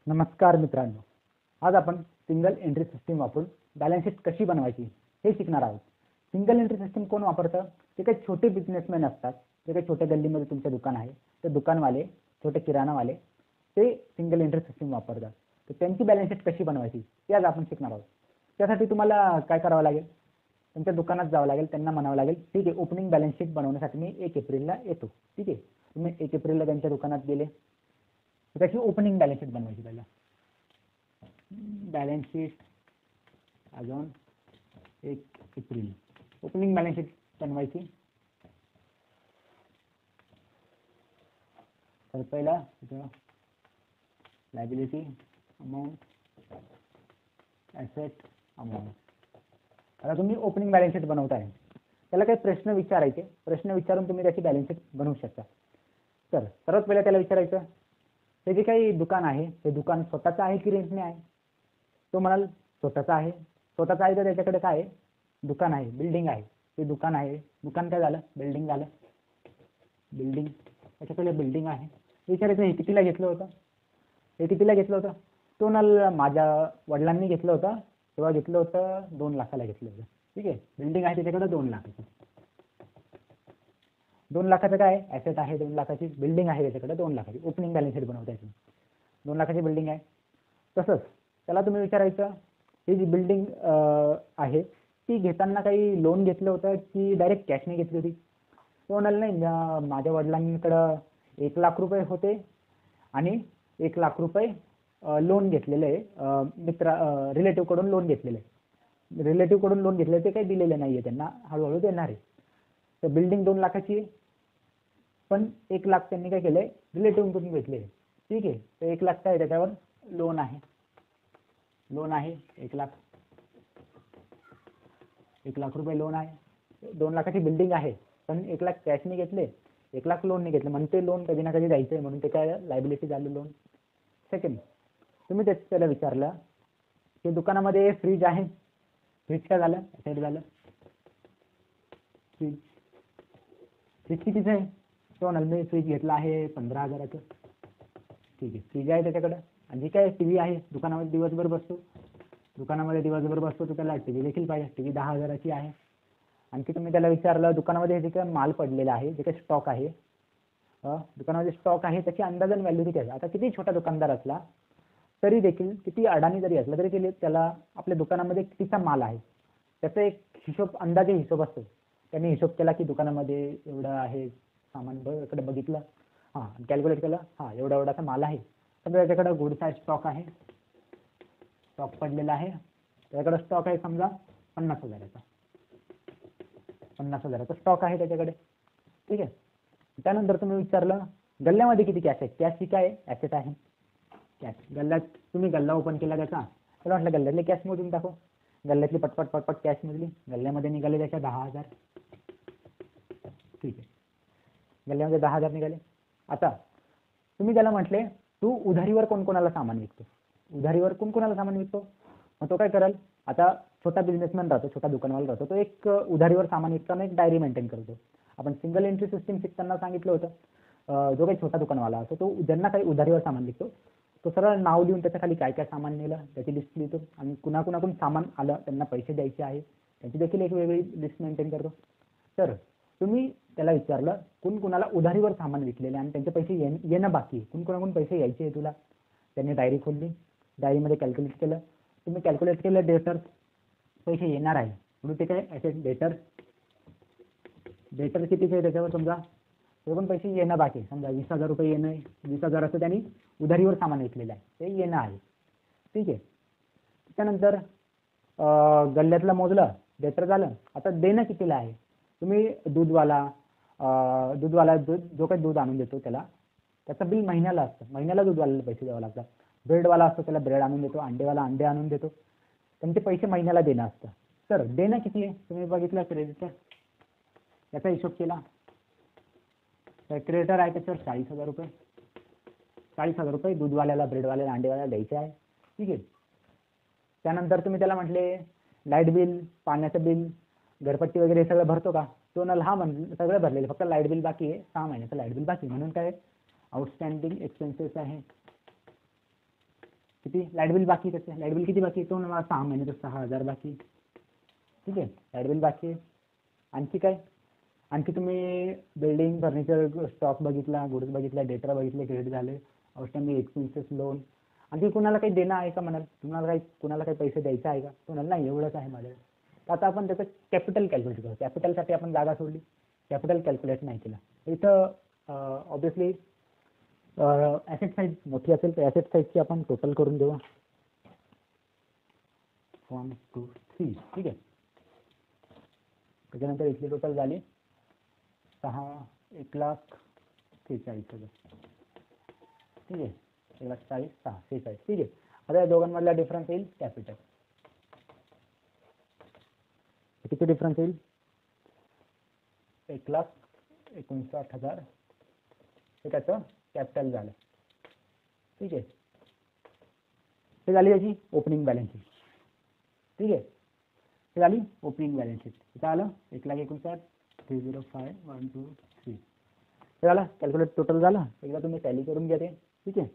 नमस्कार मित्रांनो, आज आपण सिंगल एंट्री सिस्टीम वापरून बॅलन्स शीट कशी बनवायची हे शिकणार आहोत. सिंगल एंट्री सिस्टीम कोण वापरतं? जे काही छोटे बिझनेसमॅन असतात, जे काही छोट्या गल्लीमध्ये तुमचं दुकान आहे, ते दुकानवाले, छोटे किराणावाले ते सिंगल एंट्री सिस्टीम वापरतात. तर त्यांची बॅलन्स शीट कशी बनवायची ते आज आपण शिकणार आहोत. त्यासाठी तुम्हाला काय करावं लागेल? त्यांच्या दुकानात जावं लागेल, त्यांना म्हणावं लागेल, ठीक आहे, ओपनिंग बॅलन्स शीट बनवण्यासाठी मी 1 एप्रिलला येतो. ठीक आहे, तुम्ही 1 एप्रिलला त्यांच्या दुकानात गेले, त्याची ओपनिंग बॅलन्स शीट बनवायची. पहिला बॅलन्स शीट अजून 1 एप्रिल ओपनिंग बॅलन्स शीट बनवायची. तर पहिला लायबिलिटी अमाऊंट, ॲसेट अमाऊंट. आता तुम्ही ओपनिंग बॅलन्स शीट बनवताय, त्याला काही प्रश्न विचारायचे, प्रश्न विचारून तुम्ही त्याची बॅलन्स शीट बनवू शकता. तर सर्वात पहिला त्याला विचारायचं, हे जे काही दुकान आहे ते दुकान स्वतःचं आहे की रेंटने आहे? तो म्हणाल स्वतःचं आहे. स्वतःचं आहे तर त्याच्याकडे काय आहे? दुकान आहे, बिल्डिंग आहे. ते दुकान आहे, दुकान काय झालं? बिल्डिंग झालं. बिल्डिंग, त्याच्याकडे बिल्डिंग आहे. विचारायचं, हे कितीला घेतलं होतं? हे कितीला घेतलं होतं? तो म्हणाल माझ्या वडिलांनी घेतलं होतं, तेव्हा घेतलं होतं 2 लाखाला घेतलं होतं. ठीक आहे, बिल्डिंग आहे त्याच्याकडे 2 लाखाचं. 2 लाखाचं काय ॲसेट आहे? 2 लाखाची बिल्डिंग आहे त्याच्याकडे 2 लाखाची. ओपनिंग बॅलन्स शीट बनवता येते. 2 लाखाची बिल्डिंग आहे. तसंच त्याला तुम्ही विचारायचं, ही जी बिल्डिंग आहे ती घेताना काही लोन घेतलं होतं की डायरेक्ट कॅशने घेतली होती? तो म्हणाल नाही, माझ्या वडिलांकडं 1 लाख रुपये होते आणि 1 लाख रुपये लोन घेतलेलं आहे, रिलेटिव्ह कडून लोन घेतलेलं आहे. रिलेटिव्ह कडून लोन घेतलेलं, ते काही दिलेलं नाहीये, त्यांना हळूहळू देणार आहे. तर बिल्डिंग 2 लाखाची आहे, पण 1 लाख त्यांनी काय केलंय? रिलेटिव्ह कडून घेतले. ठीक आहे, तर 1 लाख काय त्याच्यावर लोन आहे. लोन आहे 1 लाख, 1 लाख रुपये लोन आहे. 2 लाखाची बिल्डिंग आहे, पण 1 लाख कॅशने घेतले, 1 लाख लोनने घेतले, म्हणून ते लोन कधी ना कधी द्यायचंय, म्हणून ते काय लायबिलिटी झालं, लोन. सेकंड, तुम्ही त्याला विचारलं की दुकानामध्ये फ्रीज आहे, फ्रीज काय झालं? ॲसेट झालं. फ्रीज, फ्रीज कितीचं आहे? तो म्हणाल मी फ्रीज घेतला आहे 15,000चं. ठीक आहे, फ्रीज आहे त्याच्याकडं. आणि जी काय टी व्ही आहे, दुकानामध्ये दिवसभर बसतो, तर त्याला टी व्ही देखील पाहिजे. टी व्ही 10,000ची आहे. आणखी तुम्ही त्याला विचारलं, दुकानामध्ये जे काही माल पडलेला आहे, जे काही स्टॉक आहे, दुकानामध्ये स्टॉक आहे, त्याची अंदाजन व्हॅल्यू किती आहे? आता किती छोटा दुकानदार असला तरी देखील, किती अडाणी जरी असला तरी त्याला आपल्या दुकानामध्ये कितीचा माल आहे त्याचा एक हिशोब, अंदाजे हिशोब असतो. त्यांनी हिशोब केला की दुकानामध्ये एवढं आहे सामान, इकडे बघितलं, हां, कॅल्क्युलेट केलं, हां, एवढाचा माल आहे. समजा त्याच्याकडे गुड साईज स्टॉक आहे, स्टॉक पडलेला आहे, त्याच्याकडे स्टॉक आहे समजा 50,000चा. 50,000चा स्टॉक आहे त्याच्याकडे. ठीक आहे, त्यानंतर तुम्ही विचारलं गल्ल्यामध्ये किती कॅश आहे? कॅश ही काय ॲसेट आहे, कॅश. गल्ल्यात तुम्ही गल्ला ओपन केला त्याचा, त्याला म्हटलं गल्ल्यातले कॅश मोजून टाकू. गल्ल्यातली पटपट कॅश मोजली, गल्ल्यामध्ये निघाले त्याच्या 10,000. ठीक आहे, गल्ल्यामध्ये 10,000 निघाले. आता तुम्ही त्याला म्हटले, तू उधारीवर कोणकोणाला सामान विकतो? उधारीवर कोणकोणाला सामान विकतो? मग तो काय करेल? आता छोटा बिझनेसमॅन राहतो, छोटा दुकानवाला राहतो, तो एक उधारीवर सामान विकताना एक डायरी मेंटेन करतो. आपण सिंगल एंट्री सिस्टीम शिकताना सांगितलं होतं, जो काही छोटा दुकानवाला असतो, तो ज्यांना काही उधारीवर सामान विकतो, तो सरळ नाव लिहून त्याच्या खाली काय काय सामान नेलं त्याची लिस्ट लिहितो, आणि कुणाकुणाकडून सामान आलं, त्यांना पैसे द्यायचे आहे, त्यांची देखील एक वेगळी लिस्ट मेंटेन करतो. तर तुम्ही त्याला विचारलं, कुणाला उधारीवर सामान विकलेले आणि त्यांचे पैसे येणं बाकी आहे, कुणाकडून पैसे यायचे आहे तुला? त्यांनी डायरी खोलली, डायरीमध्ये कॅल्क्युलेट केलं. तुम्ही कॅल्क्युलेट केलं डेटर, पैसे येणार आहे म्हणून ते काय ॲसेट डेटर, डेटर कितीचे आहे त्याच्यावर समजा ते पण पैसे येणं बाकी आहे, समजा 20,000 रुपये येणं आहे, 20,000चं त्यांनी उधारीवर सामान विकलेलं आहे, ते येणं आहे. ठीक आहे, त्यानंतर गल्ल्यातलं मोजलं, डेटर झालं. आता देणं कितीला आहे? तुम्ही दूधवाला जो काही दूध आणून देतो त्याचं बिल महिन्याला असतं, महिन्याला दूधवाल्याला पैसे द्यावं लागतात. ब्रेडवाला असतो, त्याला ब्रेड आणून देतो, अंडेवाला अंडे आणून देतो, त्यांचे पैसे महिन्याला देणं असतं. तर देणं किती आहे? तुम्ही बघितलं क्रेडिटर, याचा हिशोब केला, क्रेडिटर आहे त्याच्यावर 40,000 रुपये. 40,000 रुपये दूधवाल्याला, ब्रेडवाल्याला, अंडेवाल्याला द्यायचे आहे. ठीक आहे, त्यानंतर तुम्ही त्याला म्हटले लाईट बिल, पाण्याचं बिल, घरपट्टी वगैरे सगळं भरतो का? तो नल हा सगळं भरलेलं, फक्त लाईट बिल बाकी आहे, 6 महिन्याचं लाईट बिल बाकी, म्हणून काय आउटस्टँडिंग एक्सपेन्सेस आहे. किती लाईट बिल बाकी त्याचे, लाईट बिल किती बाकी आहे तो मला 6 महिने तर 6,000 बाकी. ठीक आहे, लाईट बिल बाकी आहे. आणखी काय, आणखी तुम्ही बिल्डिंग फर्निचर स्टॉक बघितला, गुड्स बघितला, डेटर बघितले, क्रेडिट झाले, आउटस्टँडिंग एक्सपेन्सेस, लोन. आणखी कुणाला काही देणं आहे का म्हणाल, तुम्हाला काही कुणाला काही पैसे द्यायचे आहे का, कोणाला नाही, एवढंच आहे माझ्या. तर आता आपण त्याचं कॅपिटल कॅल्क्युलेट करू. कॅपिटलसाठी आपण जागा सोडली, कॅपिटल कॅल्क्युलेट नाही केलं. इथं ऑब्विसली ॲसेट साईज मोठी असेल तर ॲसेट साईजची आपण टोटल करून देऊ. 1 2 3. ठीक आहे, त्याच्यानंतर इथली टोटल झाली 1,43,000. ठीक आहे, 1,40,000 6,46. ठीक आहे, आता या दोघांमधला डिफरन्स येईल कॅपिटल. किती डिफरन्स येईल, 1,59,000 हे त्याचं कॅपिटल झालं. ठीक आहे, हे झाली त्याची ओपनिंग बॅलन्स शीट. ठीक आहे, हे झाली ओपनिंग बॅलन्स शीट. इथं आलं 1,59,000 305 1 2 3. हे झालं कॅल्क्युलेट टोटल झालं. एकदा तुम्ही टॅली करून घ्या ते. ठीक आहे,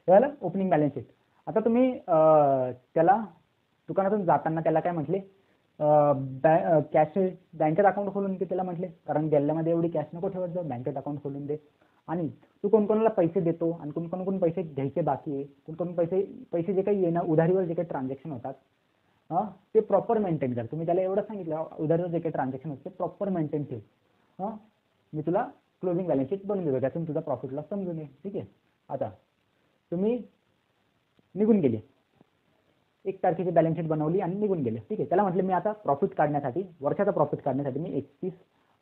हे झालं ओपनिंग बॅलन्स शीट. आता तुम्ही त्याला दुकानातून जाताना त्याला काय म्हटले, कॅश बँकेत अकाउंट खोलून दे त्याला म्हटले, कारण गल्ल्यामध्ये एवढी कॅश नको ठेवत जाऊ, बँकेत अकाउंट खोलून दे. आणि तू कोणकोणाला पैसे देतो आणि कोण पैसे घ्यायचे बाकी आहे, कोण पैसे जे काही येणं उधारीवर जे काही ट्रान्झॅक्शन होतात ते प्रॉपर मेंटेन कर. तुम्ही त्याला एवढं सांगितलं उधारीवर जे काही ट्रान्झॅक्शन होते प्रॉपर मेंटेन ठेव. मी तुला क्लोजिंग बॅलन्स शीट बनवून देतो, त्यातून तुझा प्रॉफिट लॉस समजून घे. ठीक आहे, आता तुम्ही निघून गेले, 1 तारखेची बॅलन्स शीट बनवली आणि निघून गेले. ठीक आहे, त्याला म्हटलं मी आता प्रॉफिट काढण्यासाठी, वर्षाचा प्रॉफिट काढण्यासाठी मी 31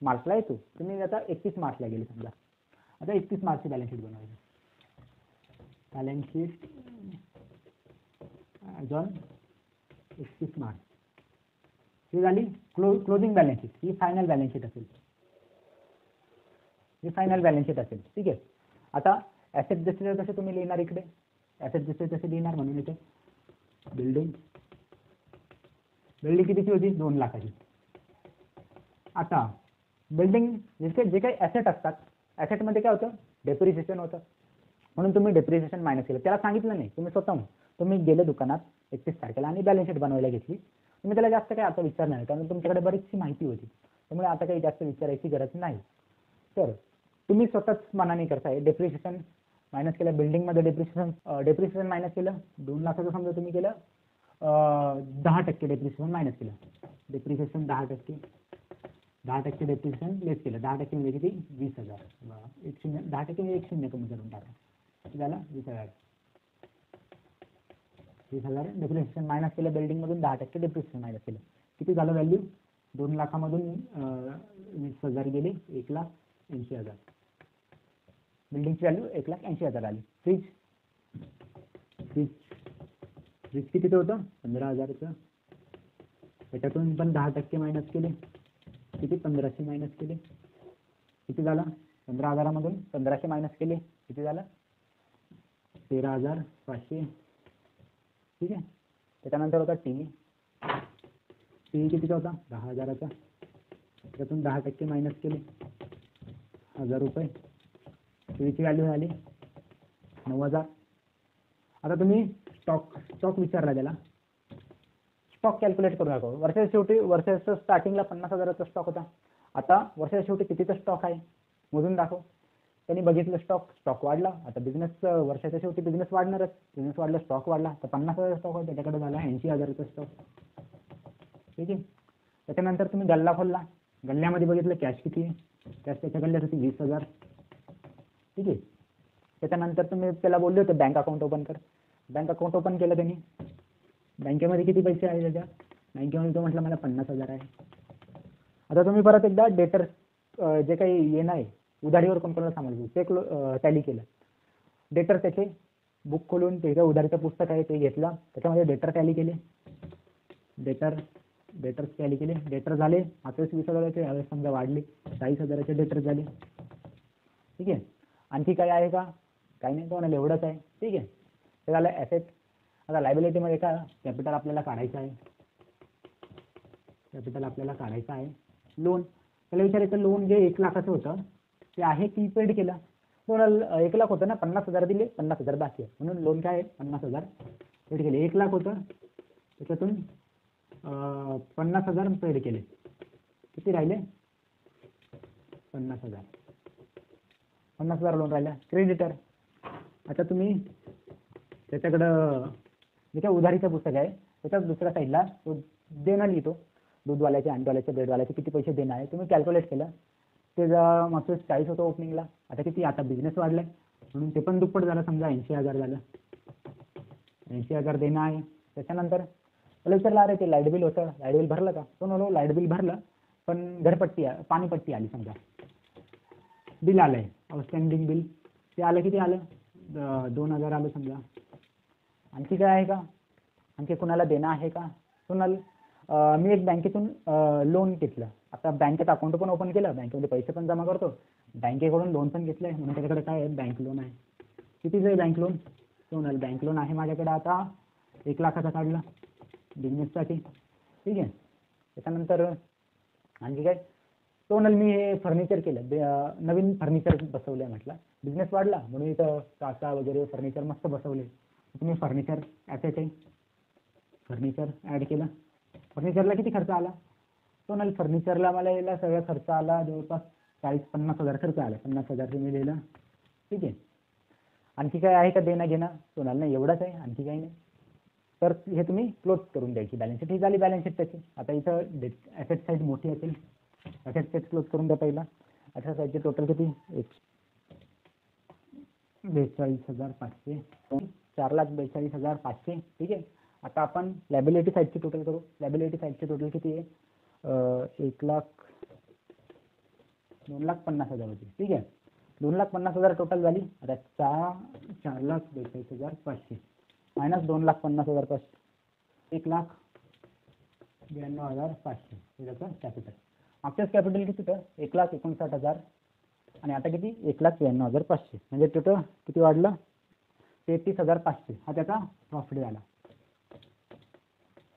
मार्चला येतो. तुम्ही आता 31 मार्चला गेले समजा. आता 31 मार्चची बॅलन्स शीट बनवायची. Balance sheet as on 31 March. ही झाली क्लोजिंग बॅलन्स शीट. ही फायनल बॅलन्स शीट असेल, ही फायनल बॅलन्स शीट असेल. ठीक आहे, आता ॲसेट जसे तसे तुम्ही लिहिणार, इकडे ॲसेट जसे तसे लिहिणार. म्हणून इथे बिल्डिंग कितीची होती, 2 लाखाची. आता बिल्डिंग जे काही ॲसेट असतात, ॲसेटमध्ये काय होतं, डेप्रिसिएशन होतं. म्हणून तुम्ही डेप्रिसिएशन मायनस केलं. त्याला सांगितलं नाही, तुम्ही स्वतःहून तुम्ही गेले दुकानात 31 तारखेला आणि बॅलन्स शीट बनवायला घेतली. तुम्ही त्याला जास्त काही आता विचारणार नाही, कारण तुमच्याकडे बरीचशी माहिती होती. त्यामुळे आता काही जास्त विचारायची गरज नाही. तर तुम्ही स्वतःच मनाने करताय. डेप्रिसिएशन मायनस केलं, बिल्डिंगमध्ये डेप्रिसिएशन मायनस केलं. 2 लाखाचं समजा तुम्ही केलं, 10% डेप्रिसिएशन मायनस केलं. डेप्रिसिएशन 10% डेप्रिसिएशन लेस केलं. 10% म्हणजे किती, 20,000. 10% म्हणजे 1 शून्य कमी करून टाका, झालं 20,000. 20,000 डेप्रिसिएशन मायनस केलं बिल्डिंगमधून, 10% डेप्रिसिएशन मायनस केलं. किती झालं व्हॅल्यू, 2 लाखामधून 20,000 गेले, 1,80,000. बिल्डिंगची व्हॅल्यू 1,80,000 आली. फ्रीज कितीचं होतं, 15,000चं. त्याच्यातून पण 10% मायनस केले, किती 1,500 मायनस केले. किती झाला, 15,000मधून 1,500 मायनस केले, किती झालं 13,500. ठीक आहे, त्याच्यानंतर होता टी व्ही कितीचा होता, 10,000चा. त्यातून 10% मायनस केले, 1,000 रुपये. टी व्हीची व्हॅल्यू झाली 9,000. आता तुम्ही स्टॉक विचारला, त्याला स्टॉक कॅल्क्युलेट करू नका. वर्षाच्या शेवटी, वर्षाच्या स्टार्टिंगला 50,000चा स्टॉक होता. आता वर्षाच्या शेवटी कितीचा स्टॉक आहे मोजून दाखव. त्यांनी बघितलं स्टॉक वाढला. आता बिझनेस वर्षाच्या शेवटी बिझनेस वाढणारच. बिझनेस वाढला, स्टॉक वाढला. तर 50,000 स्टॉक होता, त्याच्याकडे झाला 80,000चा स्टॉक. ठीक आहे, त्याच्यानंतर तुम्ही गल्ला खोलला. गल्ल्यामध्ये बघितलं कॅश किती आहे, कॅश त्याच्या गल्ल्यात होती 20,000. ठीक आहे, त्याच्यानंतर तुम्ही त्याला बोलले होते बँक अकाउंट ओपन कर. बँक अकाउंट ओपन केलं त्यांनी. बँकेमध्ये किती पैसे आहे त्याच्या, बँकेमध्ये तो म्हटलं मला 50,000 आहे. आता तुम्ही परत एकदा डेटर जे काही येणं आहे उधारीवर कोणाला सांभाळतो ते टॅली केलं. डेटर त्याचे बुक खोलून ते उधारीचं पुस्तक आहे ते घेतलं, त्याच्यामध्ये डेटर टॅली केले. डेटर टॅली केले. डेटर झाले मागच्या 20,000चे, यावेळेस समजा वाढले 40,000चे डेटर झाले. ठीक आहे, आणखी काही आहे का, काही नाही, कोणाला एवढंच आहे. ठीक आहे, ते झालं ॲसेट. आता लायबिलिटीमध्ये काय, कॅपिटल आपल्याला काढायचं आहे. लोन, त्याला विचारायचं लोन जे 1 लाखाचं होतं ते आहे की पेड केलं. टोटल 1,00,000 होतं ना, 50,000 दिले, 50,000 बाकी आहे, म्हणून लोन काय आहे 50,000 पेड केले. 1,00,000 होतं त्याच्यातून 50,000 पेड केले. किती राहिले? 50,000. 50,000 लोन राहिला. क्रेडिटर, आता तुम्ही त्याच्याकडं जे काय उधारीचं पुस्तक आहे त्याच्यात दुसऱ्या साईडला तो देणं लिहितो. दूधवाल्याचे, अंडवाल्याचे, ब्रेडवाल्याचे किती पैसे देणं आहे तुम्ही कॅल्क्युलेट केलं. ते मागचं 40 होतं ओपनिंगला, आता किती? आता बिझनेस वाढलाय म्हणून ते पण दुप्पट झालं, समजा 80,000 झालं. 80,000 देणं आहे. त्याच्यानंतर मला विचारलं, अरे ते लाईट बिल होतं, लाईट बिल भरलं का? तो म्हणलो लाईट बिल भरलं, पण घरपट्टी पाणीपट्टी आली, समजा बिल आलंय आउटस्टँडिंग बिल, ते आलं. किती आलं? 2,000 आलं समजा. आणखी काय आहे का? आणखी कुणाला देणं आहे का? कुणाल मी एक बँकेतून लोन घेतलं, आता बँकेत अकाउंट पण ओपन केलं, बँकेमध्ये पैसे पण जमा करतो, बँकेकडून लोन पण घेतलंय, म्हणून त्याच्याकडे काय आहे? बँक लोन आहे. कितीचं आहे bank loan? Sonal bank loan आहे माझ्याकडे आता 1,00,000चा काढला बिझनेससाठी. ठीक आहे. त्याच्यानंतर आणखी काय? सोनल मी हे फर्निचर केलं, नवीन फर्निचर बसवलं म्हटलं, बिझनेस वाढला म्हणून इथं काचा वगैरे फर्निचर मस्त बसवले. तुम्ही फर्निचर ॲसेट आहे, फर्निचर ॲड केलं. फर्निचरला किती खर्च आला? सोनल फर्निचरला मला याला सगळा खर्च आला जवळपास 40-50,000 खर्च आला. 50,000 तुम्ही दिलं. ठीक आहे. आणखी काय आहे का देणं घेणं? सोनल नाही, एवढंच आहे, आणखी काही नाही. तर हे तुम्ही क्लोज करून द्यायची बॅलन्स शीट. ही झाली बॅलन्स शीट त्याची. आता इथं ॲसेट साईड मोठी असेल, ॲसेट साईड क्लोज करून द्या पहिला. ॲसेट साईडचे टोटल किती? 42,500, 4,42,500. ठीक आहे. आता आपण लॅबिलिटी साईडची टोटल करू. लॅबिलिटी साईडची टोटल किती आहे? 2,50,000 होती. ठीक आहे. 2,50,000 टोटल झाली. आता 4,42,500 मायनस 2,50,000, 1,92,500 हे त्याचं कॅपिटल. मागच्याच कॅपिटल किती होतं? 1,59,000 आणि आता किती? 1,92,500, म्हणजे टोटल किती वाढलं? 33,500. हा त्याचा प्रॉफिट झाला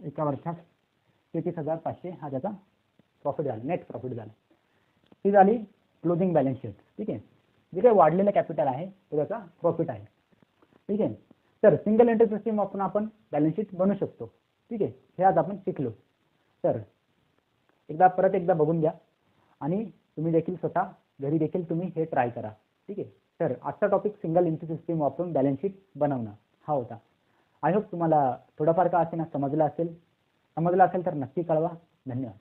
एका वर्षात. 33,500 हा त्याचा प्रॉफिट झाला, नेट प्रॉफिट झाला. ही झाली क्लोजिंग बॅलन्स शीट. ठीक आहे. जे काही वाढलेलं कॅपिटल आहे ते त्याचा प्रॉफिट आहे. ठीक आहे. तर सिंगल एंट्री सिस्टीम वापरून आपण बॅलन्स शीट बनवू शकतो. ठीक आहे. हे आज आपण शिकलो. तर परत एकदा बघून घ्या आणि तुम्ही देखील स्वतः घरी देखील तुम्ही हे ट्राय करा. ठीक आहे. तर आजचा टॉपिक सिंगल एंट्री सिस्टीम वापरून बॅलन्स शीट बनवणं हा होता. आय होप तुम्हाला थोडंफार का असेना समजलं असेल तर नक्की कळवा. धन्यवाद.